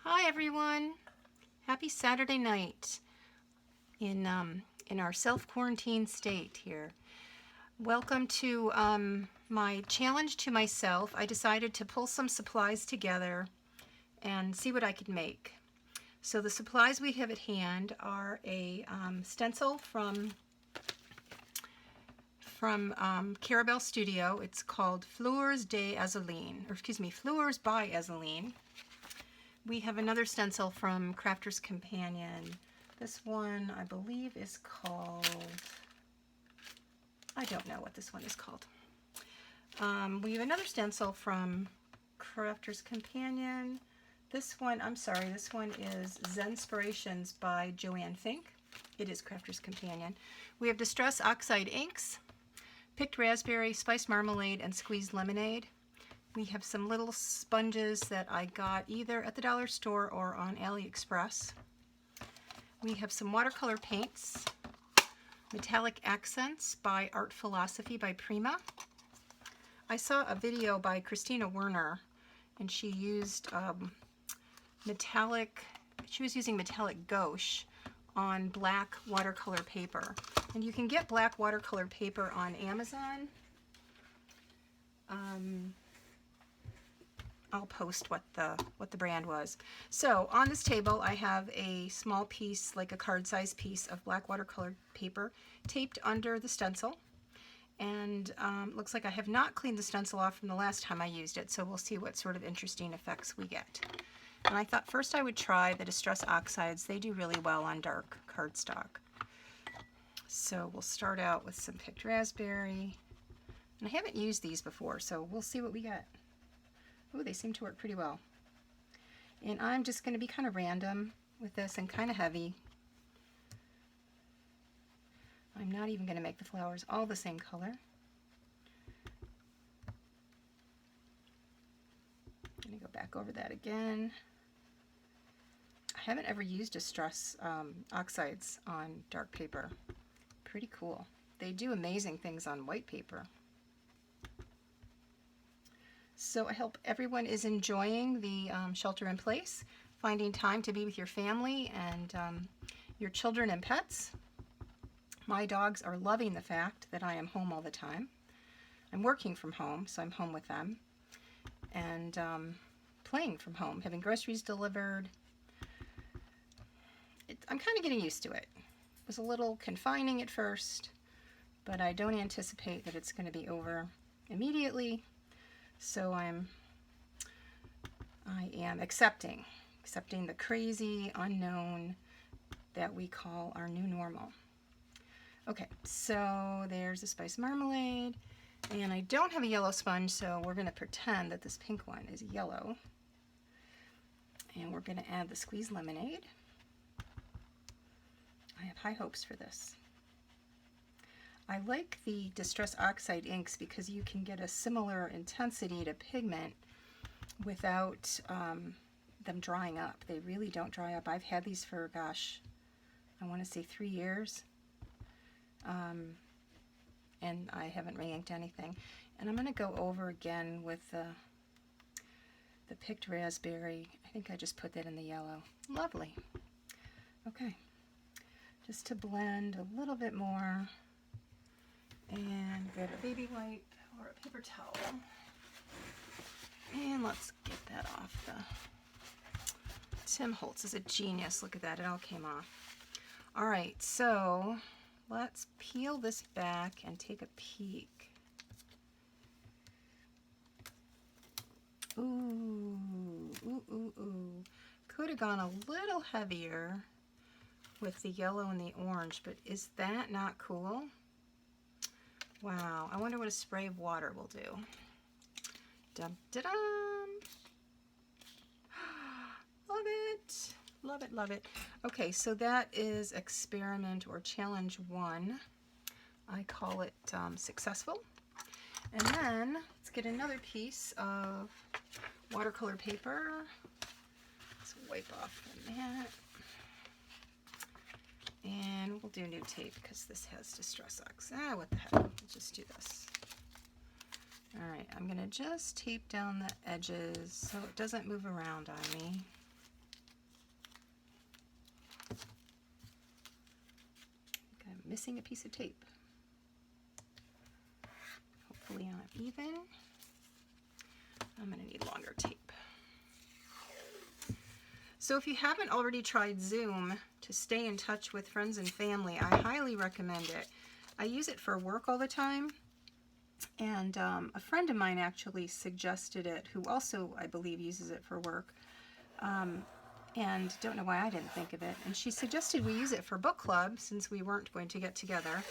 Hi everyone. Happy Saturday night in our self-quarantine state here. Welcome to my challenge to myself. I decided to pull some supplies together and see what I could make. So the supplies we have at hand are a stencil from Carabelle Studio. It's called Fleurs by Azuline. We have another stencil from Crafter's Companion. This one, I believe, is called, I don't know what this one is called. We have another stencil from Crafter's Companion. This one, this one is Zenspirations by Joanne Fink. It is Crafter's Companion. We have Distress Oxide inks, picked raspberry, spiced marmalade, and squeezed lemonade. We have some little sponges that I got either at the dollar store or on AliExpress. We have some watercolor paints, metallic accents by Art Philosophy by Prima. I saw a video by Christina Werner, and she used she was using metallic gouache on black watercolor paper. And you can get black watercolor paper on Amazon. I'll post what the brand was. So on this table I have a small piece, like a card size piece of black watercolor paper taped under the stencil. And looks like I have not cleaned the stencil off from the last time I used it, so we'll see what sort of interesting effects we get. And I thought first I would try the Distress Oxides. They do really well on dark cardstock. So we'll start out with some picked raspberry. And I haven't used these before, so we'll see what we get. Oh, they seem to work pretty well. And I'm just going to be kind of random with this and kind of heavy. I'm not even going to make the flowers all the same color. I'm going to go back over that again. I haven't ever used Distress Oxides on dark paper. Pretty cool. They do amazing things on white paper. So I hope everyone is enjoying the shelter in place, finding time to be with your family and your children and pets. My dogs are loving the fact that I am home all the time. I'm working from home, so I'm home with them. And playing from home, having groceries delivered. I'm kind of getting used to it. It was a little confining at first, but I don't anticipate that it's going to be over immediately. So I am accepting the crazy unknown that we call our new normal. Okay, so there's a spiced marmalade, and I don't have a yellow sponge, so we're going to pretend that this pink one is yellow. And we're going to add the squeezed lemonade. I have high hopes for this. I like the Distress Oxide inks because you can get a similar intensity to pigment without them drying up. They really don't dry up. I've had these for, gosh, I want to say 3 years. And I haven't re-inked anything. And I'm going to go over again with the picked raspberry. I think I just put that in the yellow. Lovely. Okay. Just to blend a little bit more. And grab a baby wipe or a paper towel. And let's get that off Tim Holtz is a genius. Look at that, it all came off. All right, so let's peel this back and take a peek. Ooh, ooh, ooh, ooh. Could have gone a little heavier with the yellow and the orange, but is that not cool? Wow, I wonder what a spray of water will do. Dum da dum! Love it! Love it, love it. Okay, so that is experiment or challenge 1. I call it successful. And then let's get another piece of watercolor paper. Let's wipe off the mat. And we'll do new tape because this has Distress Oxide. What the heck? We'll just do this. Alright, I'm going to just tape down the edges so it doesn't move around on me. missing a piece of tape. Hopefully I'm even. I'm going to need longer tape. So if you haven't already tried Zoom to stay in touch with friends and family, I highly recommend it. I use it for work all the time, and a friend of mine actually suggested it, who also, I believe, uses it for work, and don't know why I didn't think of it. And she suggested we use it for book club, since we weren't going to get together,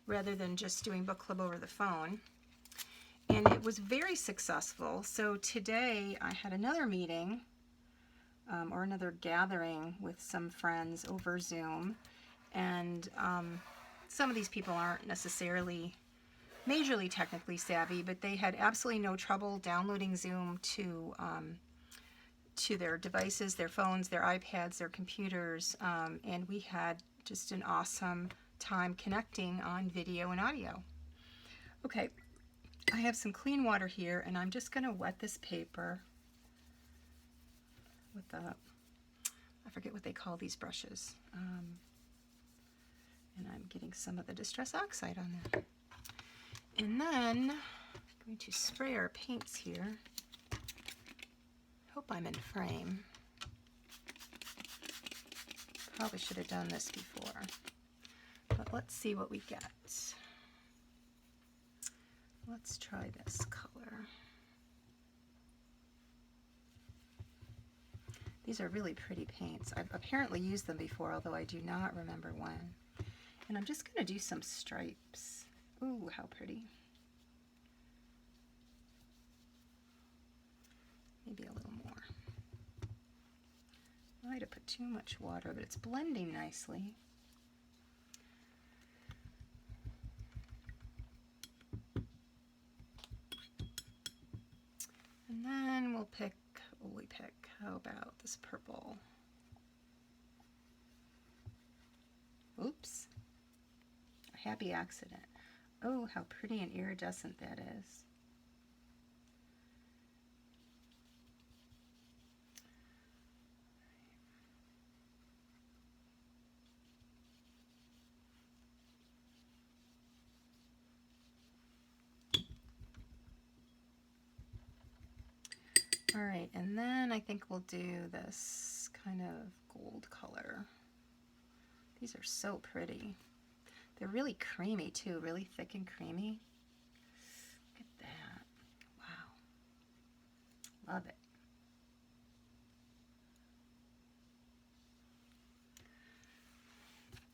rather than just doing book club over the phone. And it was very successful. So today I had another meeting, or another gathering with some friends over Zoom, and some of these people aren't necessarily majorly technically savvy, but they had absolutely no trouble downloading Zoom to their devices, their phones, their iPads, their computers, and we had just an awesome time connecting on video and audio. Okay, I have some clean water here, and I'm just going to wet this paper with I forget what they call these brushes, and I'm getting some of the Distress Oxide on there. And then I'm going to spray our paints here. Hope I'm in frame. Probably should have done this before, but let's see what we get. Let's try this color. These are really pretty paints. I've apparently used them before, although I do not remember when. And I'm just going to do some stripes. Ooh, how pretty. Maybe a little more. I might have put too much water, but it's blending nicely. And then we'll pick, how about this purple? Oops. A happy accident. Oh, how pretty and iridescent that is. All right, and then I think we'll do this kind of gold color. These are so pretty. They're really creamy too, really thick and creamy. Look at that. Wow. Love it.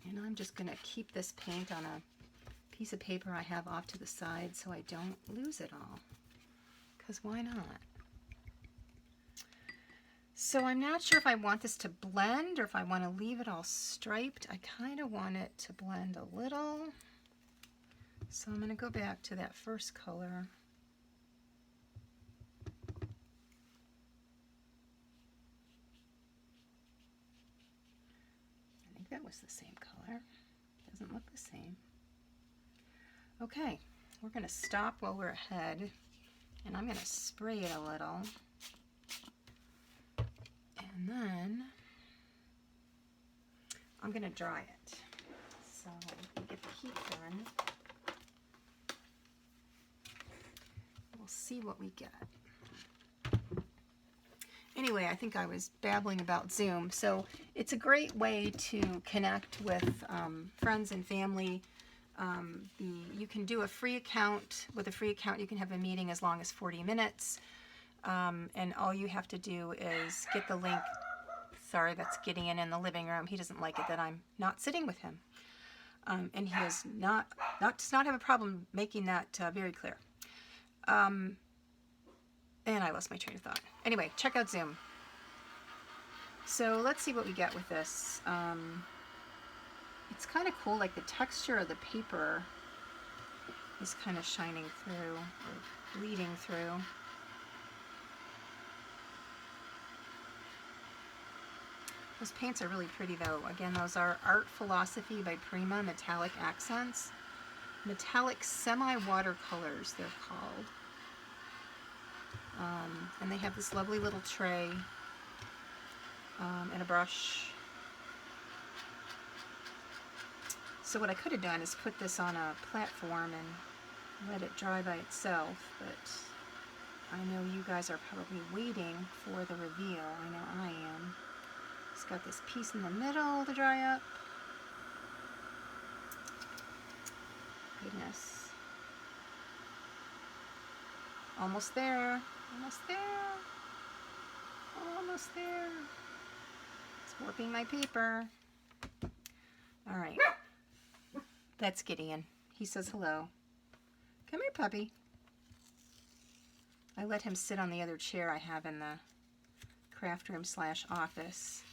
And I'm just going to keep this paint on a piece of paper I have off to the side so I don't lose it all. Because why not? So I'm not sure if I want this to blend or if I want to leave it all striped. I kind of want it to blend a little. So I'm going to go back to that first color. I think that was the same color. Doesn't look the same. Okay, we're going to stop while we're ahead, and I'm going to spray it a little. And then I'm going to dry it. So we get the heat done. We'll see what we get. Anyway, I think I was babbling about Zoom. So it's a great way to connect with friends and family. You can do a free account. With a free account, you can have a meeting as long as 40 minutes. And all you have to do is get the link. Sorry, that's Gideon in the living room. He doesn't like it that I'm not sitting with him. And he does not have a problem making that very clear. And I lost my train of thought. Anyway, check out Zoom. So let's see what we get with this. It's kind of cool, like the texture of the paper is kind of shining through, or bleeding through. Those paints are really pretty though. Again, those are Art Philosophy by Prima Metallic Accents. Metallic Semi-Watercolors, they're called. And they have this lovely little tray and a brush. So what I could have done is put this on a platform and let it dry by itself, but I know you guys are probably waiting for the reveal. I know I am. It's got this piece in the middle to dry up. Goodness. Almost there. Almost there. Almost there. It's warping my paper. All right. That's Gideon. He says hello. Come here, puppy. I let him sit on the other chair I have in the craft room / office.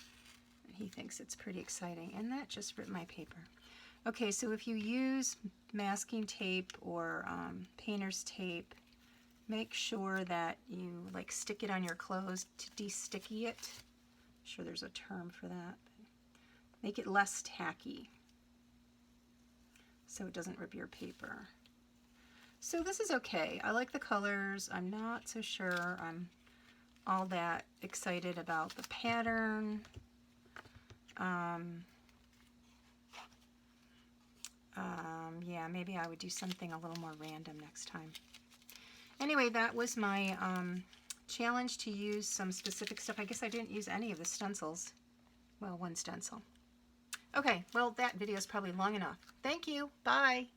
He thinks it's pretty exciting. And that just ripped my paper. Okay, so if you use masking tape or painter's tape, make sure that you like stick it on your clothes to de-sticky it. I'm sure there's a term for that. Make it less tacky so it doesn't rip your paper. So this is okay. I like the colors. I'm not so sure I'm all that excited about the pattern. Yeah, maybe I would do something a little more random next time. Anyway, that was my challenge to use some specific stuff. I guess I didn't use any of the stencils. Well, one stencil. Okay, well, that video is probably long enough. Thank you. Bye.